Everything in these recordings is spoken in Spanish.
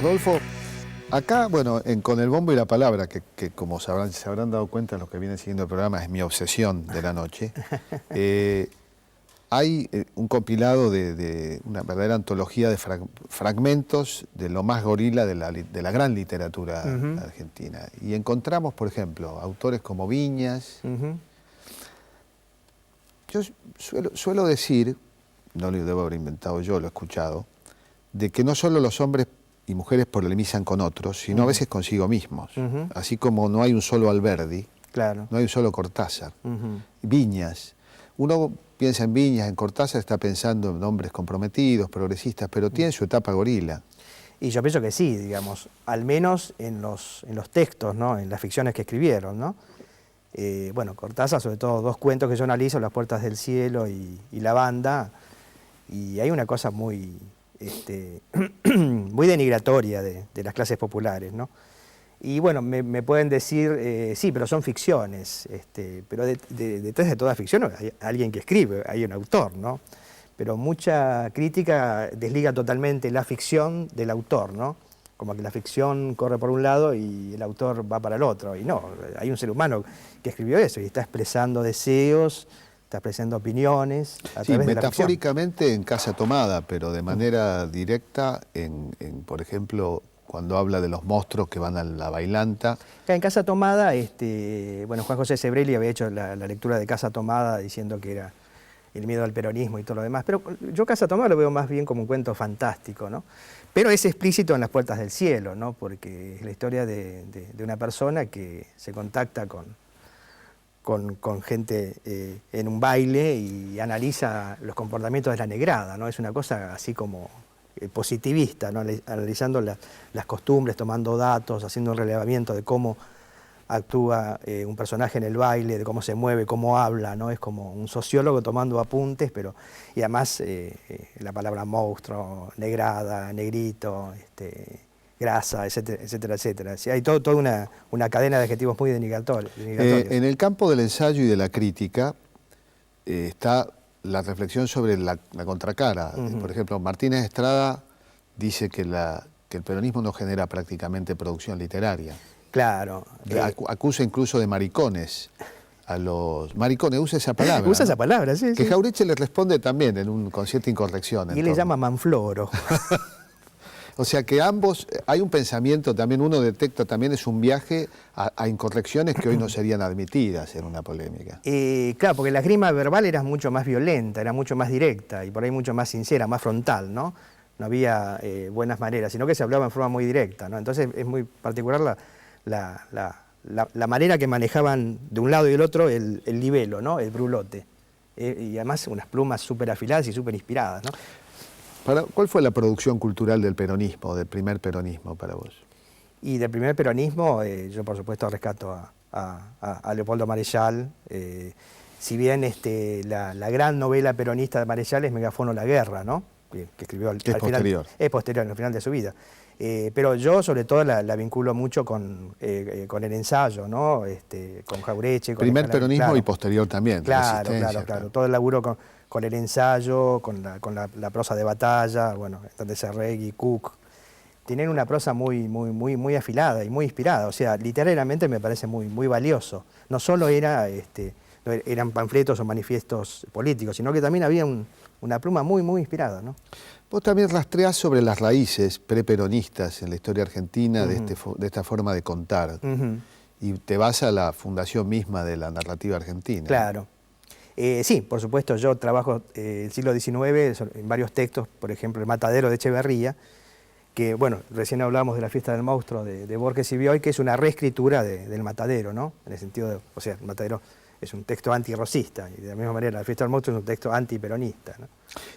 Rodolfo, acá, bueno, Con el bombo y la palabra, que como se habrán dado cuenta los que vienen siguiendo el programa, es mi obsesión de la noche, hay un compilado de una verdadera antología de fragmentos de lo más gorila de la gran literatura argentina. Y encontramos, por ejemplo, autores como Viñas. Yo suelo decir, no lo debo haber inventado yo, lo he escuchado, de que no solo los hombres y mujeres polemizan con otros, sino a veces consigo mismos. Así como no hay un solo Alberdi, no hay un solo Cortázar. Viñas. Uno piensa en Viñas, en Cortázar, está pensando en hombres comprometidos, progresistas, pero tiene su etapa gorila. Y yo pienso que sí, digamos, al menos en los textos, ¿no? En las ficciones que escribieron, ¿no? Bueno, Cortázar, sobre todo dos cuentos que yo analizo, Las puertas del cielo y La banda, y hay una cosa muy, muy denigratoria de las clases populares, ¿no? Y bueno, me pueden decir, sí, pero son ficciones, pero detrás de toda ficción hay alguien que escribe, hay un autor, ¿no? Pero mucha crítica desliga totalmente la ficción del autor, ¿no? Como que la ficción corre por un lado y el autor va para el otro. Y no, hay un ser humano que escribió eso y está expresando deseos, está expresando opiniones a través de la ficción. Metafóricamente en Casa Tomada, pero de manera directa por ejemplo, cuando habla de los monstruos que van a la bailanta. En Casa Tomada, bueno, Juan José Sebrelli había hecho la lectura de Casa Tomada diciendo que era el miedo al peronismo y todo lo demás, pero yo Casa Tomada lo veo más bien como un cuento fantástico, ¿no? Pero es explícito en Las puertas del cielo, ¿no? Porque es la historia de una persona que se contacta con gente en un baile y analiza los comportamientos de la negrada, ¿no? Es una cosa así como positivista, ¿no? Analizando las costumbres, tomando datos, haciendo un relevamiento de cómo actúa un personaje en el baile, de cómo se mueve, cómo habla, ¿no? Es como un sociólogo tomando apuntes, pero y además la palabra monstruo, negrada, negrito, grasa, etcétera, etcétera, etcétera. Sí, hay toda una cadena de adjetivos muy denigratorios. En el campo del ensayo y de la crítica está la reflexión sobre la contracara. Por ejemplo, Martínez Estrada dice que el peronismo no genera prácticamente producción literaria. Claro. Acusa incluso de maricones a los... Maricones, usa esa palabra. Usa esa palabra, sí. Que Jauretche le responde también con cierta incorrección. Y él le llama manfloro. O sea que ambos, hay un pensamiento también, uno detecta también, es un viaje a incorrecciones que hoy no serían admitidas en una polémica. Claro, porque la esgrima verbal era mucho más violenta, era mucho más directa y por ahí mucho más sincera, más frontal, ¿no? No había buenas maneras, sino que se hablaba en forma muy directa, ¿no? Entonces es muy particular la manera que manejaban de un lado y del otro el libelo, ¿no? El brulote. Y además unas plumas súper afiladas y súper inspiradas, ¿no? ¿Cuál fue la producción cultural del peronismo, del primer peronismo para vos? Y del primer peronismo, yo por supuesto rescato a Leopoldo Marechal. Si bien la gran novela peronista de Marechal es Megafono la guerra, ¿no? Que escribió al posterior. Es posterior, al final de su vida. Pero yo sobre todo la vinculo mucho con el ensayo, ¿no? Con Jauretche. Primer peronismo, claro. Y posterior también. Claro. Todo el laburo con el ensayo, con la prosa de batalla, bueno, de Serregui, Cook. Tienen una prosa muy afilada y muy inspirada. O sea, literariamente me parece muy valioso. No solo eran panfletos o manifiestos políticos, sino que también había una pluma muy inspirada, ¿no? Vos también rastreás sobre las raíces preperonistas en la historia argentina de esta forma de contar. Y te vas a la fundación misma de la narrativa argentina. Claro. Sí, por supuesto, yo trabajo el siglo XIX en varios textos, por ejemplo, El matadero de Echeverría, que, bueno, recién hablamos de La fiesta del monstruo de Borges y Bioy, que es una reescritura del matadero, ¿no? En el sentido de, o sea, el matadero es un texto antirrosista, y de la misma manera La fiesta del monstruo es un texto antiperonista, ¿no?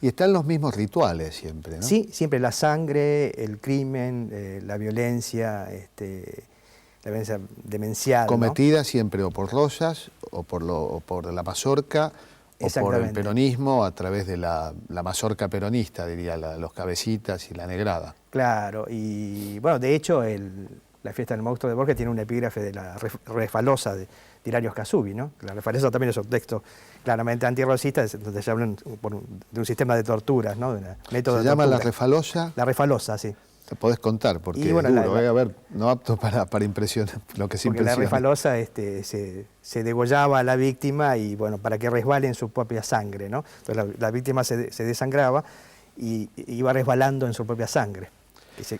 Y están los mismos rituales siempre, ¿no? Sí, siempre la sangre, el crimen, la violencia, la violencia demencial, cometida, ¿no? Siempre o por Rosas, o por la mazorca, o por el peronismo a través de la mazorca peronista, diría, los cabecitas y la negrada. Claro, y bueno, de hecho La fiesta del monstruo de Borges tiene un epígrafe de la refalosa de Hilario Casubi, ¿no? La refalosa también es un texto claramente antirrosista, donde se hablan de un sistema de torturas, ¿no? De método ¿Se de llama tortura. La refalosa? La refalosa, sí. podés contar, porque Y bueno, es duro, a ver, no apto para impresionar, lo que se porque la impresiona. refalosa se degollaba a la víctima y bueno, para que resbale en su propia sangre, ¿no? Entonces la víctima se desangraba y iba resbalando en su propia sangre.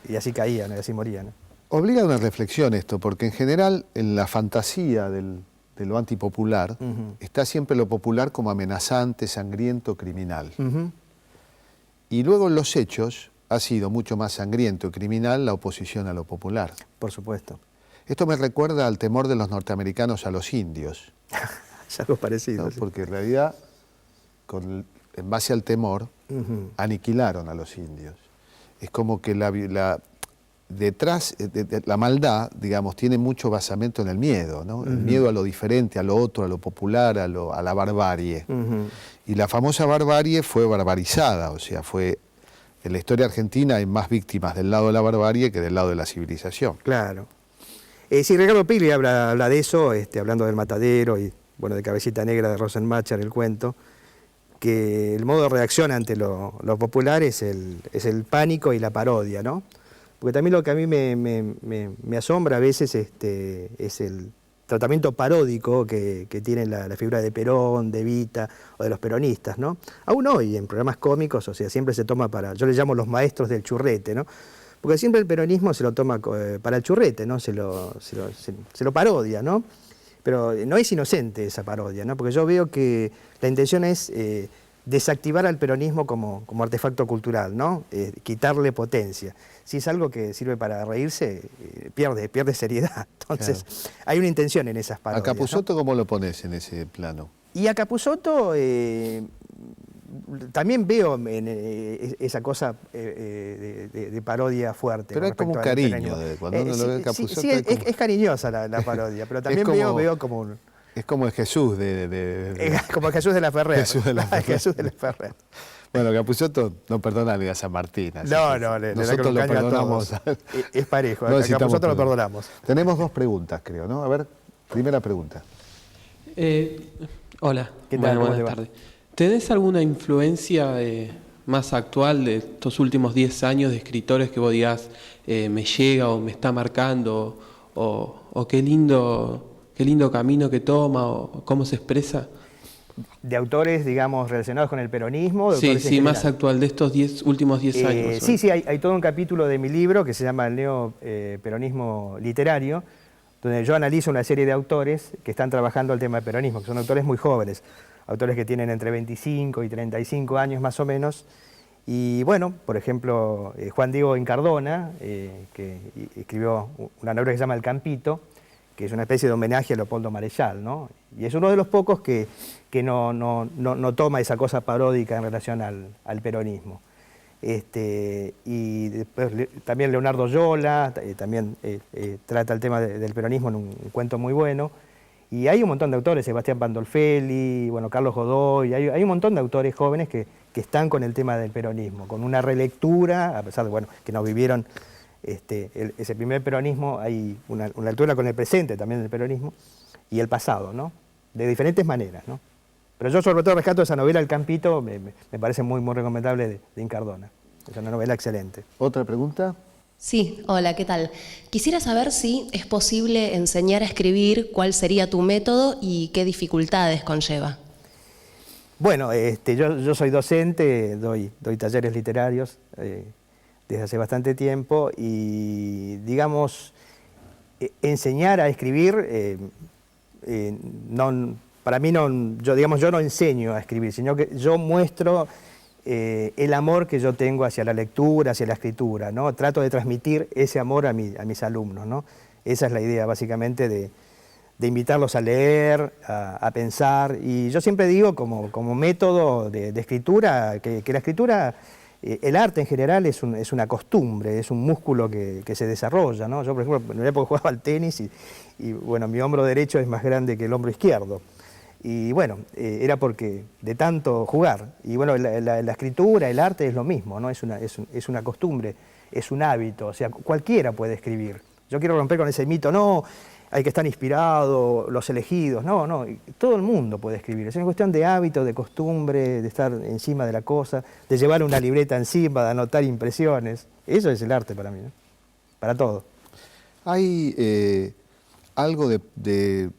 Y así caía, ¿no? Y así moría, ¿no? Obliga a una reflexión esto, porque en general en la fantasía de lo antipopular está siempre lo popular como amenazante, sangriento, criminal. Y luego en los hechos ha sido mucho más sangriento y criminal la oposición a lo popular. Por supuesto. Esto me recuerda al temor de los norteamericanos a los indios. Es algo parecido. ¿No? Sí. Porque en realidad, en base al temor, aniquilaron a los indios. Es como que detrás de la maldad, digamos, tiene mucho basamento en el miedo, ¿no? El miedo a lo diferente, a lo otro, a lo popular, a la barbarie. Y la famosa barbarie fue barbarizada, o sea, en la historia argentina hay más víctimas del lado de la barbarie que del lado de la civilización. Claro. Sí, Ricardo Piglia habla de eso, hablando del matadero y bueno, de Cabecita Negra de Rosenmacher, el cuento, que el modo de reacción ante lo popular es el pánico y la parodia, ¿no? Porque también lo que a mí me asombra a veces es el tratamiento paródico que tiene la figura de Perón, de Evita o de los peronistas, ¿no? Aún hoy en programas cómicos, o sea, siempre se toma yo le llamo los maestros del churrete, ¿no? Porque siempre el peronismo se lo toma para el churrete, ¿no? Se lo parodia, ¿no? Pero no es inocente esa parodia, ¿no? Porque yo veo que la intención es desactivar al peronismo como artefacto cultural, ¿no? Quitarle potencia. Si es algo que sirve para reírse, pierde seriedad. Entonces, claro, hay una intención en esas parodias. ¿A Capusotto, ¿no? cómo lo pones en ese plano? Y a Capusotto también veo esa cosa de parodia fuerte. Pero es como un cariño, cuando uno lo ve a Capusotto. Sí, es cariñosa la parodia, pero también veo como un... Es como el Jesús como el Jesús de la Ferrer. Jesús de la Ferrer. Jesús de la Ferrer. Bueno, Capusotto no perdona ni a San Martín. No, nosotros lo perdonamos. Es parejo, No a Capusotto lo perdonamos. Tenemos dos preguntas, creo, ¿no? A ver, primera pregunta. Hola, ¿Qué tal? buenas tardes. ¿Tenés alguna influencia más actual de estos últimos 10 años de escritores que vos digas me llega o me está marcando o qué lindo camino que toma o cómo se expresa? ¿De autores, digamos, relacionados con el peronismo? Sí, más actual, de estos últimos 10 años. Sí, hay todo un capítulo de mi libro que se llama El neoperonismo literario, donde yo analizo una serie de autores que están trabajando el tema del peronismo, que son autores muy jóvenes, autores que tienen entre 25 y 35 años más o menos. Y bueno, por ejemplo, Juan Diego Incardona, que escribió una novela que se llama El Campito, que es una especie de homenaje a Leopoldo Marechal, ¿no? Y es uno de los pocos que no toma esa cosa paródica en relación al peronismo. Y después también Leonardo Yola, también trata el tema del peronismo en un cuento muy bueno. Y hay un montón de autores, Sebastián Pandolfelli, bueno, Carlos Godoy, hay un montón de autores jóvenes que están con el tema del peronismo, con una relectura, a pesar de bueno, que no vivieron ese primer peronismo, hay una lectura con el presente también del peronismo y el pasado, ¿no? De diferentes maneras, ¿no? Pero yo sobre todo rescato esa novela El Campito, me parece muy, muy recomendable de Incardona. Es una novela excelente. ¿Otra pregunta? Sí, hola, ¿qué tal? Quisiera saber si es posible enseñar a escribir, cuál sería tu método y qué dificultades conlleva. Bueno, yo soy docente, doy talleres literarios desde hace bastante tiempo y, digamos, enseñar a escribir, para mí yo no enseño a escribir, sino que yo muestro el amor que yo tengo hacia la lectura, hacia la escritura, ¿no? Trato de transmitir ese amor a mis alumnos, ¿no? Esa es la idea, básicamente, de invitarlos a leer, a pensar. Y yo siempre digo, como método de escritura, que la escritura, el arte en general es una costumbre, es un músculo que se desarrolla, ¿no? Yo, por ejemplo, en una época jugaba al tenis y bueno, mi hombro derecho es más grande que el hombro izquierdo. Y bueno, era porque de tanto jugar. Y bueno, la escritura, el arte es lo mismo, ¿no? Es una costumbre, es un hábito, o sea, cualquiera puede escribir. Yo quiero romper con ese mito, no, hay que estar inspirado, los elegidos. No, no, todo el mundo puede escribir. Es una cuestión de hábito, de costumbre, de estar encima de la cosa, de llevar una libreta encima, de anotar impresiones. Eso es el arte para mí, ¿no? Para todo. Hay algo de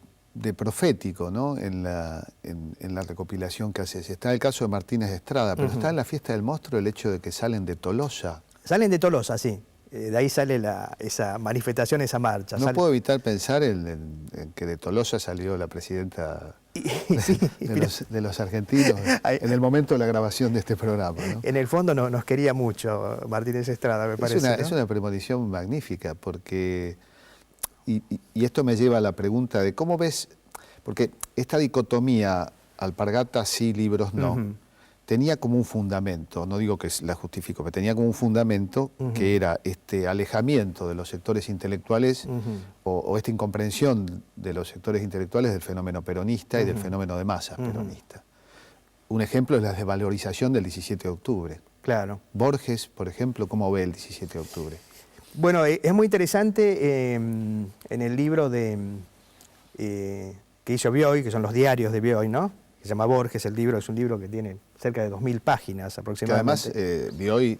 profético, ¿no? en la recopilación que haces. Está el caso de Martínez Estrada, pero está en La Fiesta del Monstruo el hecho de que salen de Tolosa. Salen de Tolosa, sí. De ahí sale esa manifestación, esa marcha. No puedo evitar pensar en que de Tolosa salió la presidenta sí, de los argentinos en el momento de la grabación de este programa, ¿no? En el fondo nos quería mucho Martínez Estrada, me parece. ¿No? Es una premonición magnífica, porque, y esto me lleva a la pregunta de cómo ves, porque esta dicotomía, alpargatas sí, libros no, tenía como un fundamento, no digo que la justifico, pero tenía como un fundamento que era este alejamiento de los sectores intelectuales o esta incomprensión de los sectores intelectuales del fenómeno peronista y del fenómeno de masas peronista. Un ejemplo es la desvalorización del 17 de octubre. Claro. Borges, por ejemplo, ¿cómo ve el 17 de octubre? Bueno, es muy interesante en el libro que hizo Bioy, que son los diarios de Bioy, ¿no? Que se llama Borges, el libro, es un libro que tiene cerca de 2000 páginas aproximadamente. Que además Bioy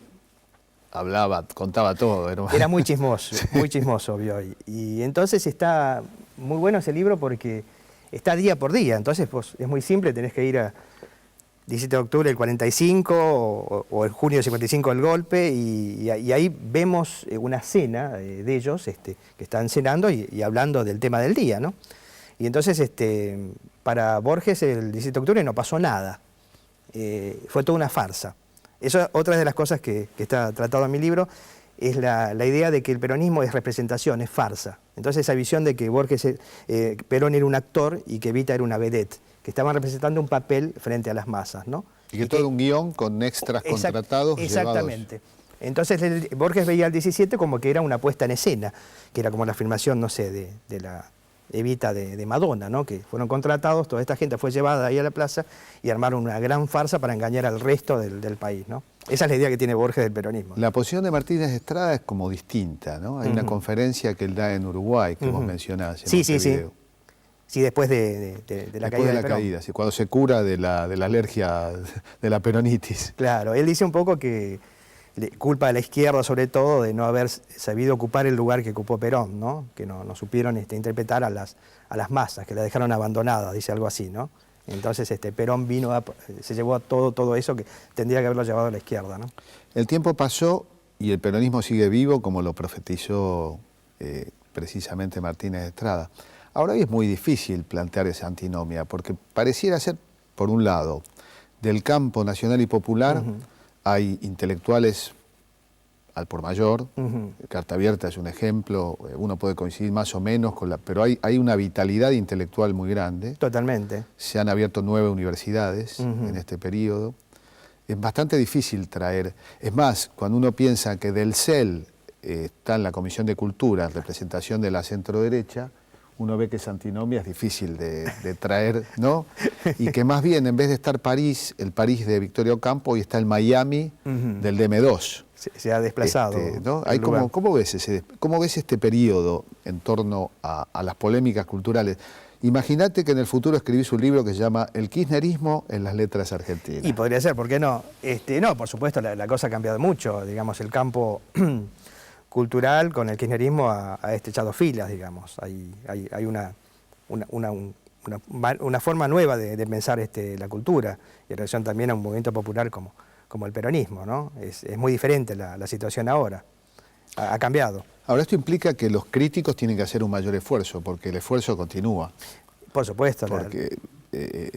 contaba todo. Era muy chismoso Bioy. Y entonces está muy bueno ese libro porque está día por día. Entonces pues, es muy simple, tenés que ir a 17 de octubre del 45 o el junio del 55 el golpe y ahí vemos una cena de ellos que están cenando y hablando del tema del día, ¿no? Y entonces para Borges el 17 de octubre no pasó nada, fue toda una farsa. Eso es otra de las cosas que está tratado en mi libro, es la idea de que el peronismo es representación, es farsa. Entonces esa visión de que Borges, Perón era un actor y que Evita era una vedette, que estaban representando un papel frente a las masas, ¿no? Y que todo un guión con extras contratados. Exactamente. Entonces Borges veía al 17 como que era una puesta en escena, que era como la filmación, no sé, de la Evita de Madonna, ¿no? Que fueron contratados, toda esta gente fue llevada ahí a la plaza y armaron una gran farsa para engañar al resto del país, ¿no? Esa es la idea que tiene Borges del peronismo. La posición de Martínez Estrada es como distinta, ¿no? Hay una conferencia que él da en Uruguay, que vos mencionás en este video. Sí, después de la caída del Perón. Caída, sí, cuando se cura de la alergia, de la peronitis. Claro, él dice un poco que culpa a la izquierda sobre todo de no haber sabido ocupar el lugar que ocupó Perón, ¿no? Que no supieron interpretar a las masas, que la dejaron abandonada, dice algo así, ¿no? Entonces Perón se llevó a todo eso que tendría que haberlo llevado a la izquierda, ¿no? El tiempo pasó y el peronismo sigue vivo, como lo profetizó precisamente Martínez Estrada. Ahora hoy es muy difícil plantear esa antinomia, porque pareciera ser, por un lado, del campo nacional y popular, hay intelectuales al por mayor, Carta Abierta es un ejemplo, uno puede coincidir más o menos, pero hay una vitalidad intelectual muy grande. Totalmente. Se han abierto 9 universidades en este periodo. Es bastante difícil traer, es más, cuando uno piensa que del CEL está en la Comisión de Cultura, representación de la centroderecha, uno ve que esa antinomia es difícil de traer, ¿no? Y que más bien, en vez de estar París, el París de Victoria Ocampo, hoy está el Miami del DM2. Se ha desplazado. ¿No? ¿Cómo ves este periodo en torno a las polémicas culturales? Imagínate que en el futuro escribís un libro que se llama El kirchnerismo en las letras argentinas. Y podría ser, ¿por qué no? No, por supuesto, la cosa ha cambiado mucho. Digamos, el campo cultural con el kirchnerismo ha estrechado filas, digamos. Hay una forma nueva de pensar la cultura, y en relación también a un movimiento popular como el peronismo, ¿no? Es muy diferente la situación ahora. Ha cambiado. Ahora, esto implica que los críticos tienen que hacer un mayor esfuerzo, porque el esfuerzo continúa. Por supuesto. Porque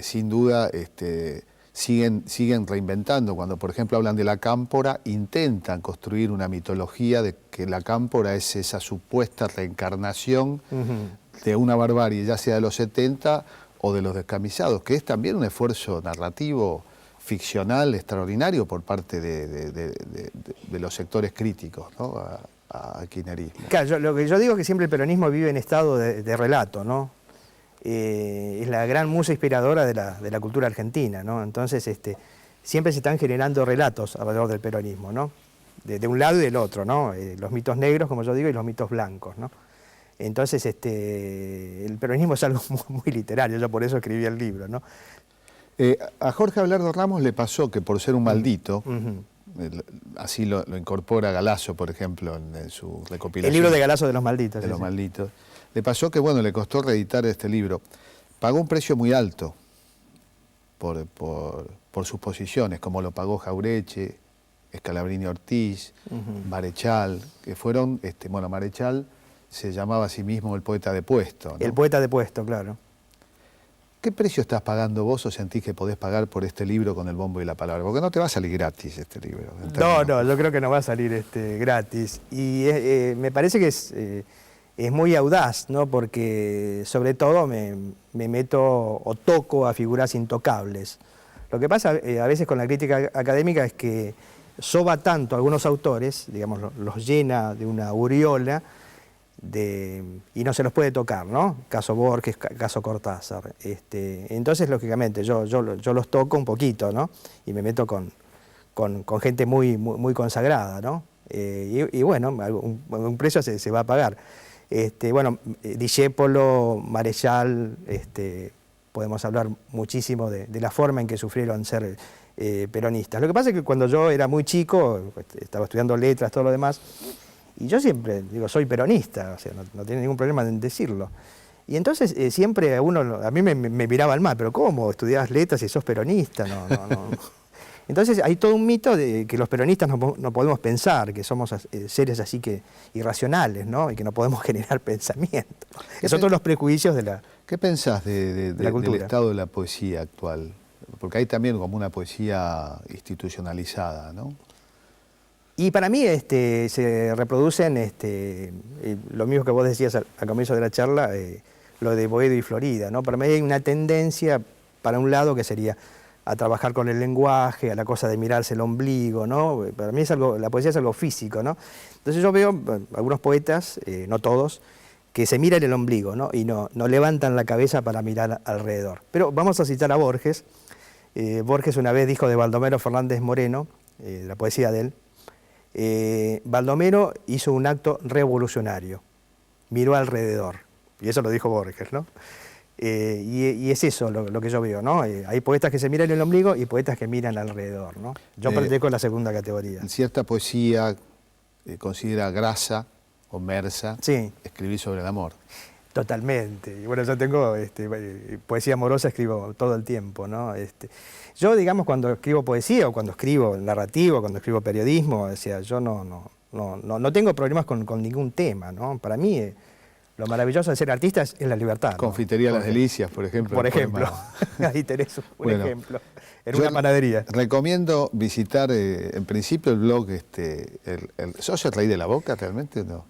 sin duda siguen reinventando. Cuando, por ejemplo, hablan de la cámpora, intentan construir una mitología de que la cámpora es esa supuesta reencarnación de una barbarie, ya sea de los 70 o de los descamisados, que es también un esfuerzo narrativo ficcional extraordinario por parte de los sectores críticos, ¿no? al kirchnerismo. Claro, lo que yo digo es que siempre el peronismo vive en estado de relato, ¿no? Es la gran musa inspiradora de la cultura argentina, ¿no? Entonces siempre se están generando relatos alrededor del peronismo, ¿no? De un lado y del otro, ¿no? Los mitos negros, como yo digo, y los mitos blancos, ¿no? Entonces, el peronismo es algo muy literario, yo por eso escribí el libro, ¿no? A Jorge Abelardo Ramos le pasó que por ser un maldito, así lo incorpora Galasso, por ejemplo, en su recopilación. El libro de Galasso de los malditos. De los malditos. Le pasó que, bueno, le costó reeditar este libro. Pagó un precio muy alto por sus posiciones, como lo pagó Jaureche, Scalabrini Ortiz, Marechal, que fueron, bueno, Marechal se llamaba a sí mismo el poeta de puesto, ¿no? El poeta de puesto, claro. ¿Qué precio estás pagando vos o sentís que podés pagar por este libro con el bombo y la palabra? Porque no te va a salir gratis este libro. No, yo creo que no va a salir gratis. Y me parece que es muy audaz, ¿no? Porque sobre todo me meto o toco a figuras intocables. Lo que pasa a veces con la crítica académica es que soba tanto a algunos autores, digamos, los llena de una aureola y no se los puede tocar, ¿no? Caso Borges, caso Cortázar. Entonces, lógicamente, yo los toco un poquito, ¿no? Y me meto con gente muy consagrada, ¿no? Y bueno, un precio se va a pagar. Bueno, Discépolo, Marechal, podemos hablar muchísimo de la forma en que sufrieron ser peronistas. Lo que pasa es que cuando yo era muy chico, estaba estudiando letras, todo lo demás, y yo siempre digo, soy peronista, o sea, no tiene ningún problema en decirlo. Y entonces siempre a mí me miraban mal, pero ¿cómo? ¿Estudiabas letras y sos peronista? No. Entonces hay todo un mito de que los peronistas no podemos pensar, que somos seres así que irracionales, ¿no? Y que no podemos generar pensamiento. Esos son todos los prejuicios de la ¿Qué pensás del cultura? estado de la poesía actual? Porque hay también como una poesía institucionalizada, ¿no? Y para mí se reproducen lo mismo que vos decías al comienzo de la charla, lo de Boedo y Florida, ¿no? Para mí hay una tendencia para un lado que sería a trabajar con el lenguaje, a la cosa de mirarse el ombligo, ¿no? Para mí la poesía es algo físico, ¿no? Entonces yo veo algunos poetas, no todos, que se miran el ombligo, ¿no? Y no levantan la cabeza para mirar alrededor. Pero vamos a citar a Borges. Borges una vez dijo de Baldomero Fernández Moreno, la poesía de él, Baldomero hizo un acto revolucionario, miró alrededor, y eso lo dijo Borges, ¿no? Y es eso lo que yo veo, ¿no? Hay poetas que se miran el ombligo y poetas que miran alrededor, ¿no? Yo pertenezco a la segunda categoría. En cierta poesía considera grasa o mersa escribir sobre el amor. Totalmente. Y bueno, yo tengo poesía amorosa, escribo todo el tiempo, ¿no? Yo, digamos, cuando escribo poesía o cuando escribo narrativo, cuando escribo periodismo, o sea, yo no tengo problemas con ningún tema, ¿no? Para mí, lo maravilloso de ser artista es la libertad, ¿no? Confitería Las Delicias, por ejemplo. Por ejemplo, ahí tenés un ejemplo. En una panadería. Recomiendo visitar, en principio, el blog, ¿sos el Rey de la Boca realmente o no?